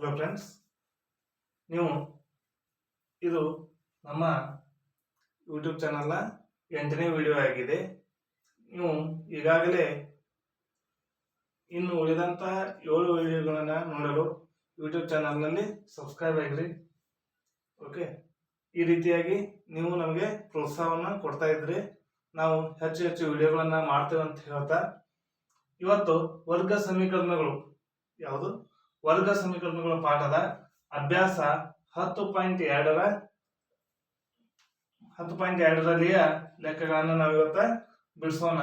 Hello friends, ನೀವು ಇದು ನಮ್ಮ ಯೂಟ್ಯೂಬ್ ಚಾನಲ್ನ 8ನೇ ವಿಡಿಯೋ ಆಗಿದೆ. ನೀವು ಈಗಾಗಲೇ ಇನ್ನು ಉಳಿದಂತಹ 7 ವಿಡಿಯೋಗಳನ್ನು ನೋಡಲು ಯೂಟ್ಯೂಬ್ ಚಾನಲ್ನಲ್ಲಿ ಸಬ್ಸ್ಕ್ರೈಬ್ ಆಗಿರಿ. ಓಕೆ, ಈ ರೀತಿಯಾಗಿ ನೀವು ನಮಗೆ ಪ್ರೋತ್ಸಾಹವನ್ನು ಕೊಡ್ತಾ ಇದ್ರಿ. ನಾವು ಹೆಚ್ಚು ಹೆಚ್ಚು ವಿಡಿಯೋಗಳನ್ನು ಮಾಡ್ತೇವೆ ಅಂತ ಹೇಳ್ತಾ, ಇವತ್ತು ವರ್ಗ ಸಮೀಕರಣಗಳು ಯಾವುದು ವರ್ಗ ಸಮೀಕರಣಗಳ ಪಾಠದ ಅಭ್ಯಾಸ 10.2ರಲ್ಲಿಯ ಲೆಕ್ಕಗಳನ್ನು ನಾವು ಇವತ್ತು ಬಿಡಿಸೋಣ.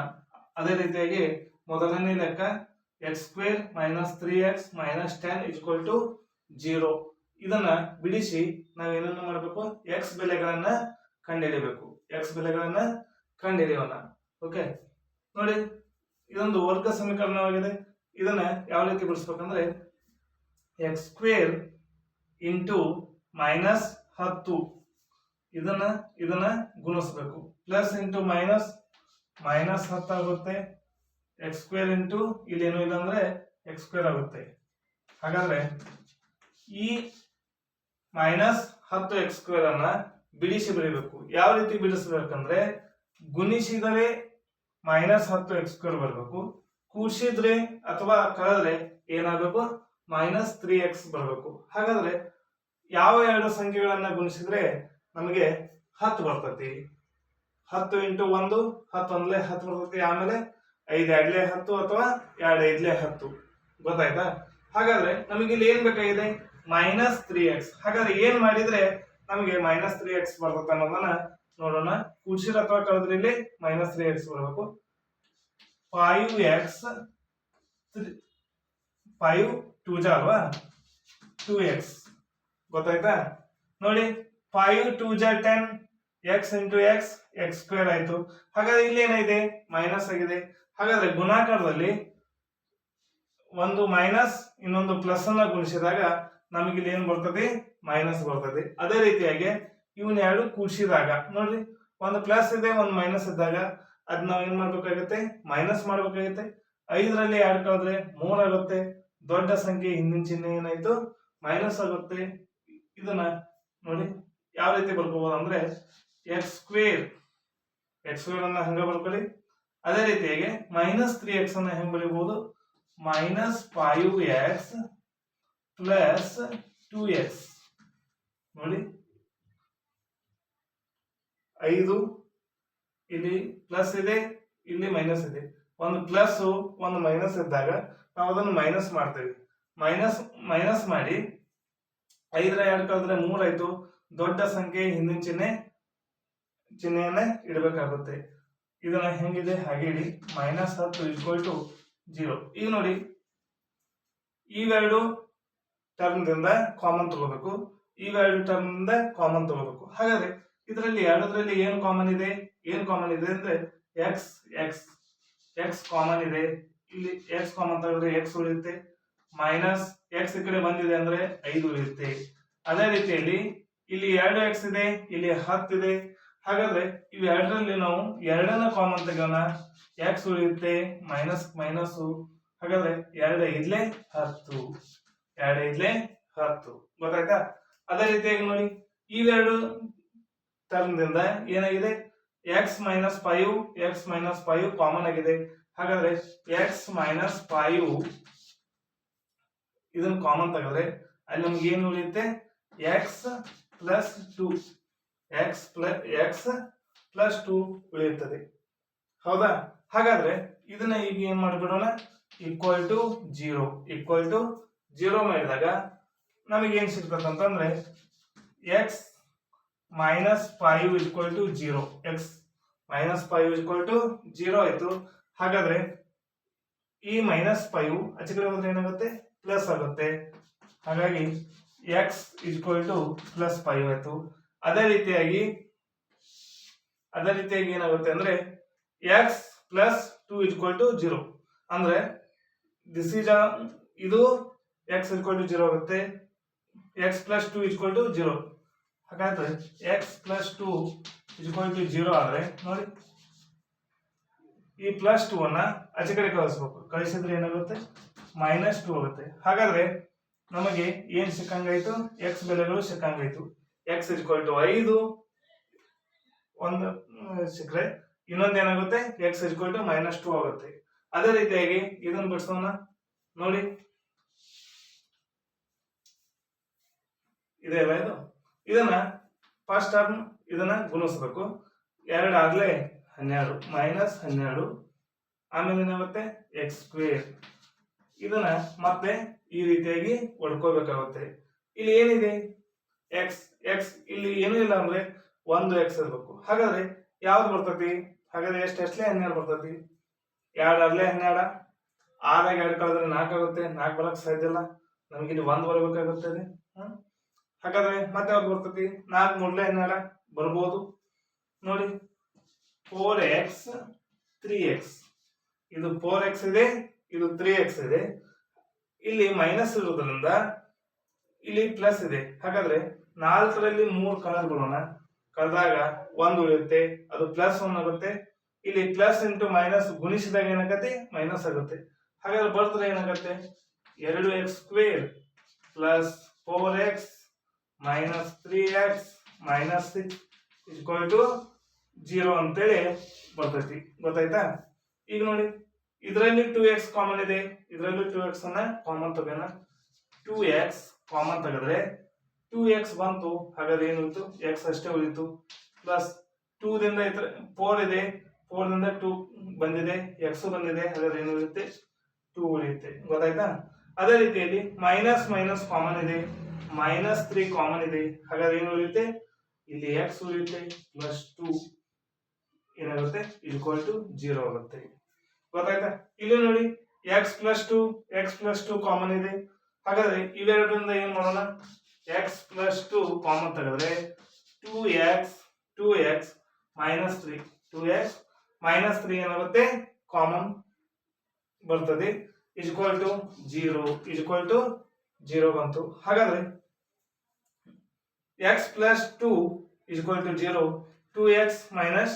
ಅದೇ ರೀತಿಯಾಗಿ ಮೊದಲನೇ ಲೆಕ್ಕ x² - 3x - 10 0. ಇದನ್ನ ಬಿಡಿಸಿ ನಾವೇನನ್ನು ಮಾಡಬೇಕು, x ಬೆಲೆಗಳನ್ನ ಕಂಡುಹಿಡಿಯಬೇಕು. ಓಕೆ, ನೋಡಿ, ಇದೊಂದು ವರ್ಗ ಸಮೀಕರಣವಾಗಿದೆ. ಇದನ್ನ ಯಾವ ರೀತಿ ಬಿಡಿಸ್ಬೇಕಂದ್ರೆ x² - 10 ಇದನ್ನ ಗುಣಿಸಬೇಕು. ಪ್ಲಸ್ ಇಂಟು ಮೈನಸ್ -10 ಆಗುತ್ತೆ. x² ಇಲ್ಲಿ ಏನು ಇಲ್ಲ ಅಂದ್ರೆ x² ಆಗುತ್ತೆ. ಹಾಗಾದ್ರೆ ಈ -10x² ಅನ್ನ ಬಿಡಿಸಿ ಬರೀಬೇಕು. ಯಾವ ರೀತಿ ಬಿಡಿಸಬೇಕಂದ್ರೆ ಗುಣಿಸಿದರೆ -10x² ಬರಬೇಕು, ಕೂಡಿಸಿದ್ರೆ ಅಥವಾ ಕಳೆದ್ರೆ ಏನಾಗಬೇಕು, -3x ಬರಬೇಕು. ಹಾಗಾದ್ರೆ ಯಾವ ಎರಡು ಸಂಖ್ಯೆಗಳನ್ನ ಗುಣಿಸಿದ್ರೆ ನಮಗೆ 10 ಬರ್ತತಿ? 10 × 1 10 1 10 ಬರ್ತತಿ. ಆಮೇಲೆ 5 2 10 ಅಥವಾ 2 5 10. ಗೊತ್ತಾಯ್ತಾ? ಹಾಗಾದ್ರೆ ನಮಗೆ ಇಲ್ಲಿ ಏನ್ ಬೇಕಾಗಿದೆ, -3x. ಹಾಗಾದ್ರೆ ಏನ್ ಮಾಡಿದ್ರೆ ನಮಗೆ -3x ಬರ್ತದೆ ಅನ್ನೋದನ್ನ ನೋಡೋಣ. ಕೂಡಿಸಿದ್ರೆ ಅಥವಾ ಕಳೆದ್ರೆ ಇಲ್ಲಿ -3x ಬರಬೇಕು. 5x 5 2 ಅಲ್ವಾ, 2x. ಗೊತ್ತಾಯ್ತಾ? ನೋಡಿ, 5 2 10, x × x x² ಆಯ್ತು. ಹಾಗಾದ್ರೆ ಇಲ್ಲಿ ಏನಿದೆ, ಮೈನಸ್ ಆಗಿದೆ. ಹಾಗಾದ್ರೆ ಗುಣಾಕಾರದಲ್ಲಿ ಒಂದು ಮೈನಸ್ ಇನ್ನೊಂದು ಪ್ಲಸ್ ಅನ್ನ ಗುಣಿಸಿದಾಗ ನಮಗೆ ಇಲ್ಲಿ ಏನ್ ಬರ್ತದೆ, ಮೈನಸ್ ಬರ್ತದೆ. ಅದೇ ರೀತಿಯಾಗಿ ಇವನ್ ಎರಡು ಕೂಡಿಸಿದಾಗ ನೋಡ್ರಿ, ಒಂದು ಪ್ಲಸ್ ಇದೆ ಒಂದು ಮೈನಸ್ ಇದ್ದಾಗ ಅದ್ ನಾವ್ ಏನ್ ಮಾಡ್ಬೇಕಾಗುತ್ತೆ, ಮೈನಸ್ ಮಾಡ್ಬೇಕಾಗುತ್ತೆ. 5ರಲ್ಲಿ 2 ಕಳೆದ್ರೆ 3 ಆಗುತ್ತೆ. ದೊಡ್ಡ ಸಂಖ್ಯೆ ಹಿಂದಿನ ಚಿಹ್ನೆ ಏನಾಯ್ತು, ಮೈನಸ್ ಆಗುತ್ತೆ. ಇದನ್ನ ನೋಡಿ ಯಾವ ರೀತಿ ಬರ್ಕೋಬಹುದು ಅಂದ್ರೆ x² ಅನ್ನ ಹಂಗ ಬರ್ಕೊಳ್ಳಿ. ಅದೇ ರೀತಿಯಾಗಿ -3x ಅನ್ನ ಹೆಂಗ್ ಬರೀಬಹುದು, -5x + 2x. ನೋಡಿ, 5 ಇಲ್ಲಿ ಪ್ಲಸ್ ಇದೆ, ಇಲ್ಲಿ ಮೈನಸ್ ಇದೆ. ಒಂದು ಪ್ಲಸ್ ಒಂದು ಮೈನಸ್ ಇದ್ದಾಗ ನಾವು ಅದನ್ನು ಮೈನಸ್ ಮಾಡ್ತೇವೆ. ಮೈನಸ್ ಮಾಡಿ 5ರ 2 ಕಳೆದ್ರೆ 3 ಆಯ್ತು. ದೊಡ್ಡ ಸಂಖ್ಯೆ ಹಿಂದಿನ ಚಿಹ್ನೆಯನ್ನ ಇಡಬೇಕಾಗುತ್ತೆ. ಇದನ್ನ ಹೆಂಗಿದೆ ಹಾಗೆ ಇಡಿ. -10 0. ಈಗ ನೋಡಿ, ಇವೆರಡು ಟರ್ಮ್ದಿಂದ ಕಾಮನ್ ತಗೋಬೇಕು, ಇವೆರಡು ಟರ್ಮ್ದಿಂದ ಕಾಮನ್ ತಗೋಬೇಕು. ಹಾಗಾದ್ರೆ ಇದರಲ್ಲಿ ಎರಡರಲ್ಲಿ ಏನು ಕಾಮನ್ ಇದೆ ಅಂದ್ರೆ x ಕಾಮನ್ ಇದೆ. ಇಲ್ಲಿ x ಕಾಮನ್ ತಗೊಂಡ್ರೆ x ಉಳಿಯುತ್ತೆ. ಮೈನಸ್ x ಈ ಕಡೆ ಬಂದಿದೆ ಅಂದ್ರೆ 5 ಉಳಿಯುತ್ತೆ. ಅದೇ ರೀತಿಯಲ್ಲಿ ಇಲ್ಲಿ 2x ಇದೆ, ಇಲ್ಲಿ 10 ಇದೆ. ಹಾಗಾದ್ರೆ ಇವೆರಡರಲ್ಲಿ ನಾವು ಎರಡನ್ನ ಕಾಮನ್ ತೆಗೋಣ, x ಉಳಿಯುತ್ತೆ, ಮೈನಸ್. ಹಾಗಾದ್ರೆ 2 5 10, 2 5 10. ಗೊತ್ತಾಯ್ತಾ? ಅದೇ ರೀತಿಯಾಗಿ ನೋಡಿ, ಇವೆರಡು ಟರ್ಮ್ದಿಂದ ಏನಾಗಿದೆ, x - 5 ಕಾಮನ್ ಆಗಿದೆ. ಹಾಗಾದ್ರೆ x - 5 ಇದನ್ನ ಕಾಮನ್ ತೆಗೆದ್ರೆ ಅಲ್ಲಿ ನಮ್ಗೆ ಏನು ಉಳಿಯುತ್ತೆ, x + 2 ಉಳಿಯುತ್ತದೆ. ಹೌದಾ? ಹಾಗಾದ್ರೆ ಇದನ್ನ ಈಗ ಏನ್ ಮಾಡಿಬಿಡೋಣ, =0 ಮಾಡಿದಾಗ ನಮಗೆ ಏನ್ ಸಿಗ್ತದೆ ಅಂತಂದ್ರೆ x - 5 0. x - 5 0 ಆಯ್ತು. ಹಾಗಾದ್ರೆ ಈ -5 ಆಚೆ ಕಡೆ ಹೋದ್ರೆ ಏನಾಗುತ್ತೆ, ಪ್ಲಸ್ ಆಗುತ್ತೆ. ಹಾಗಾಗಿ x +5 ಆಯ್ತು. ಅದೇ ರೀತಿಯಾಗಿ ಏನಾಗುತ್ತೆ ಅಂದ್ರೆ x + 2 0. ಅಂದ್ರೆ ಇದು x 0 ಆಗುತ್ತೆ. x + 2 0. ಹಾಗಾದ್ರೆ x + 2 0 ಆದ್ರೆ ನೋಡಿ, ಈ +2 ಅನ್ನ ಆಚೆ ಕಡೆ ಕಳಿಸ್ಬೇಕು. ಕಳಿಸಿದ್ರೆ ಏನಾಗುತ್ತೆ, -2 ಆಗುತ್ತೆ. ಹಾಗಾದ್ರೆ ನಮಗೆ ಏನ್ ಸಿಕ್ಕಂಗಾಯ್ತು, ಎಕ್ಸ್ ಬೆಲೆಗಳು ಸಿಕ್ಕಂಗಾಯ್ತು. ಎಕ್ಸ್ ಇಸ್ಕ್ವಲ್ ಟು 5 ಒಂದು ಸಿಕ್ಕರೆ ಇನ್ನೊಂದೇನಾಗುತ್ತೆ, ಎಕ್ಸ್ ಇಸ್ಕ್ವಲ್ ಟು -2 ಆಗುತ್ತೆ. ಅದೇ ರೀತಿಯಾಗಿ ಇದನ್ನ ಬಿಡಿಸೋಣ ನೋಡಿ, ಇದೆ ಅಲ್ಲ ಇದು. ಇದನ್ನ ಫಸ್ಟ್ ಟರ್ಮ್ ಇದನ್ನ ಗುಣಿಸ್ಬೇಕು. 2 ಆಗ್ಲೇ 12 -12 ಆಮೇಲೆ ಏನಾಗುತ್ತೆ ಎಕ್ಸ್ ಸ್ಕ್ವೇರ್. ಇದನ್ನ ಮತ್ತೆ ಈ ರೀತಿಯಾಗಿ ಹೊಡ್ಕೋಬೇಕಾಗುತ್ತೆ. ಇಲ್ಲಿ ಏನಿದೆ ಎಕ್ಸ್ ಎಕ್ಸ್, ಇಲ್ಲಿ ಏನೂ ಇಲ್ಲ ಅಂದ್ರೆ ಒಂದು ಎಕ್ಸ್ ಇರ್ಬೇಕು. ಹಾಗಾದ್ರೆ ಯಾವ್ದು ಬರ್ತತಿ? ಹಾಗಾದ್ರೆ ಎಷ್ಟೇ 12 ಬರ್ತತಿ. 2 ಆಗ್ಲೇ 12, 6 2 ಕಳೆದ್ರೆ 4 ಆಗುತ್ತೆ. 4 ಬರಕ್ ಸಾಧ್ಯ ಇಲ್ಲ, ನಮ್ಗೆ ಇಲ್ಲಿ 1 ಬರಬೇಕಾಗುತ್ತದೆ. ಹಾಗಾದ್ರೆ ಮತ್ತೆ ಯಾವ್ದು ಬರ್ತತಿ? 4 3 12 ಬರ್ಬೋದು ನೋಡಿ. 4x 3x, ಇದು 4x ಇದೆ, ಇದು 3x ಇದೆ. ಇಲ್ಲಿ ಮೈನಸ್ ಇರೋದ್ರಿಂದ ಇಲ್ಲಿ ಪ್ಲಸ್ ಇದೆ. ಹಾಗಾದ್ರೆ 4ರಲ್ಲಿ 3 ಕಳೆದ್ಬಿಡೋಣ. ಕಳೆದಾಗ 1 ಉಳಿಯುತ್ತೆ, ಅದು +1 ಆಗುತ್ತೆ. ಇಲ್ಲಿ ಪ್ಲಸ್ ಇಂಟು ಮೈನಸ್ ಗುಣಿಸಿದಾಗ ಏನಾಗುತ್ತೆ, ಮೈನಸ್ ಆಗುತ್ತೆ. ಹಾಗಾದ್ರೆ ಬರ್ತದೆ ಏನಾಗುತ್ತೆ, 2x square plus 4x minus 3x minus 6 equal to 0 ಅಂತೇಳಿ ಬರ್ತೈತಿ. ಗೊತ್ತಾಯ್ತಾ? ಈಗ ನೋಡಿ, ಇದರಲ್ಲಿ 2x ಕಾಮನ್ ಇದೆ, ಇದರಲ್ಲಿ 2x ಅನ್ನ ಕಾಮನ್ ತಗೋಣ. 2x ಕಾಮನ್ ತೆಗೆದ್ರೆ 2x ಬಂತು. ಹಾಗಾದ್ರೆ ಏನು ಉಳಿತು, x ಅಷ್ಟೇ ಉಳಿತು. ಪ್ಲಸ್ 2 ದಿಂದ 4 ಇದೆ, 4 ದಿಂದ 2 ಬಂದಿದೆ, x ಬಂದಿದೆ. ಹಾಗಾದ್ರೆ ಏನು ಉಳಿಯುತ್ತೆ, 2 ಉಳಿಯುತ್ತೆ. ಗೊತ್ತಾಯ್ತಾ? ಅದೇ ರೀತಿಯಲ್ಲಿ ಮೈನಸ್ ಮೈನಸ್ ಕಾಮನ್ ಇದೆ, -3 ಕಾಮನ್ ಇದೆ. ಹಾಗಾದ್ರೆ ಏನು ಉಳಿಯುತ್ತೆ, ಇಲ್ಲಿ x ಉಳಿಯುತ್ತೆ ಪ್ಲಸ್ 2 ಏನಾಗುತ್ತೆ ಈಕ್ವಲ್ ಟು 0 ಆಗುತ್ತೆ. ಗೊತ್ತಾಯ್ತಾ? ಇಲ್ಲಿ ನೋಡಿ x ಪ್ಲಸ್ 2 ಕಾಮನ್ ಇದೆ. ಹಾಗಾದ್ರೆ ಇವೆರಡರಿಂದ ಏನ್ ಮಾಡೋಣ, x ಪ್ಲಸ್ 2 ಕಾಮನ್ ತೆಗೆದ್ರೆ 2x ಮೈನಸ್ 3 2x ಮೈನಸ್ 3 ಏನಾಗುತ್ತೆ ಕಾಮನ್ ಬರ್ತದೆ. ಈಕ್ವಲ್ ಟು 0 ಬಂತು. ಹಾಗಾದ್ರೆ x plus 2 equal to 0, 2x minus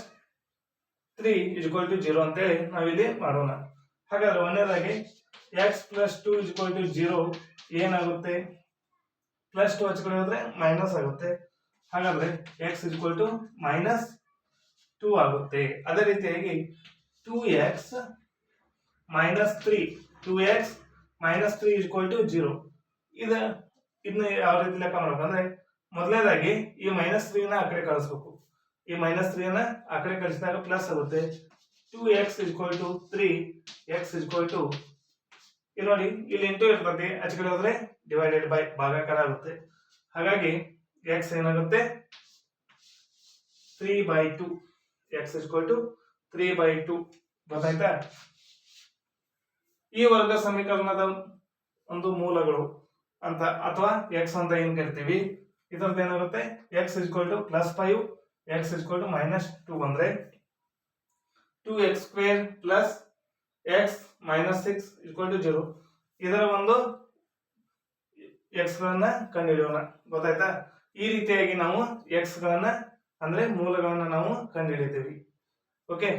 3 equal to 0 ಅಂತೇಳಿ ನಾವಿಲ್ಲಿ ಮಾಡೋಣ. ಹಾಗಾದ್ರೆ ಒಂದನೇದಾಗಿ x ಪ್ಲಸ್ 2 ಈಕ್ವಲ್ ಟು 0 ಏನಾಗುತ್ತೆ, ಪ್ಲಸ್ 2 ಹಚ್ಕೊಳ್ಳಿ ಹೋದ್ರೆ ಮೈನಸ್ ಆಗುತ್ತೆ. ಹಾಗಾದ್ರೆ x ಈಕ್ವಲ್ ಟು -2 ಆಗುತ್ತೆ. ಅದೇ ರೀತಿಯಾಗಿ 2x ಮೈನಸ್ 3 ಈಕ್ವಲ್ ಟು 0. ಇದನ್ನ ಯಾವ ರೀತಿ ಲೆಕ್ಕ ಮಾಡ್ಬೇಕಂದ್ರೆ, ಮೊದಲನೇದಾಗಿ ಈ -3 ನ ಆ ಕಡೆ ಕಳಿಸ್ಬೇಕು. ಈ -3 ನ ಆ ಕಡೆ ಕಳಿಸಿದಾಗ ಪ್ಲಸ್ ಆಗುತ್ತೆ. 2x equal to 3, x equal to ಇಲ್ಲಿ ನೋಡಿ, ಇಲ್ಲಿ ಇಂಟು ಇರ್ತದೆ, ಆಚೆ ಕಡೆ ಹೋದ್ರೆ ಡಿವೈಡೆಡ್ ಬೈ ಭಾಗಾಕಾರ ಆಗುತ್ತೆ. ಹಾಗಾಗಿ x ಏನಾಗುತ್ತೆ 3/2, x ಈಕ್ವಲ್ ಟು 3/2. ಗೊತ್ತಾಯ್ತಾ? ಈ ವರ್ಗ ಸಮೀಕರಣದ ಒಂದು ಮೂಲಗಳು ಅಂತ ಅಥವಾ x ಅಂತ ಏನ್ ಕರಿತೀವಿ, ಇದರದ್ದು ಏನಾಗುತ್ತೆ x equal to +5, x equal to -2 ಬಂದ್ರೆ 2x square plus x minus 6 equal to 0. ಇದರ ಒಂದು x ಗಳನ್ನ ಕಂಡುಹಿಡಿಯೋಣ. ಗೊತ್ತಾಯ್ತಾ? ಈ ರೀತಿಯಾಗಿ ನಾವು x ಗಳನ್ನ ಅಂದ್ರೆ ಮೂಲಗಳನ್ನ ನಾವು ಕಂಡುಹಿಡಿತೀವಿ. ಓಕೆ,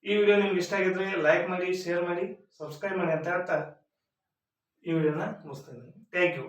ಈ ವಿಡಿಯೋ ನಿಮ್ಗೆ ಇಷ್ಟ ಆಗಿದ್ರೆ ಲೈಕ್ ಮಾಡಿ, ಶೇರ್ ಮಾಡಿ, ಸಬ್ಸ್ಕ್ರೈಬ್ ಮಾಡಿ ಅಂತ ಹೇಳ್ತಾ ಈ ವಿಡಿಯೋನ ಮುಗಿಸ್ತಾ ಇದ್ದೀನಿ. Thank you.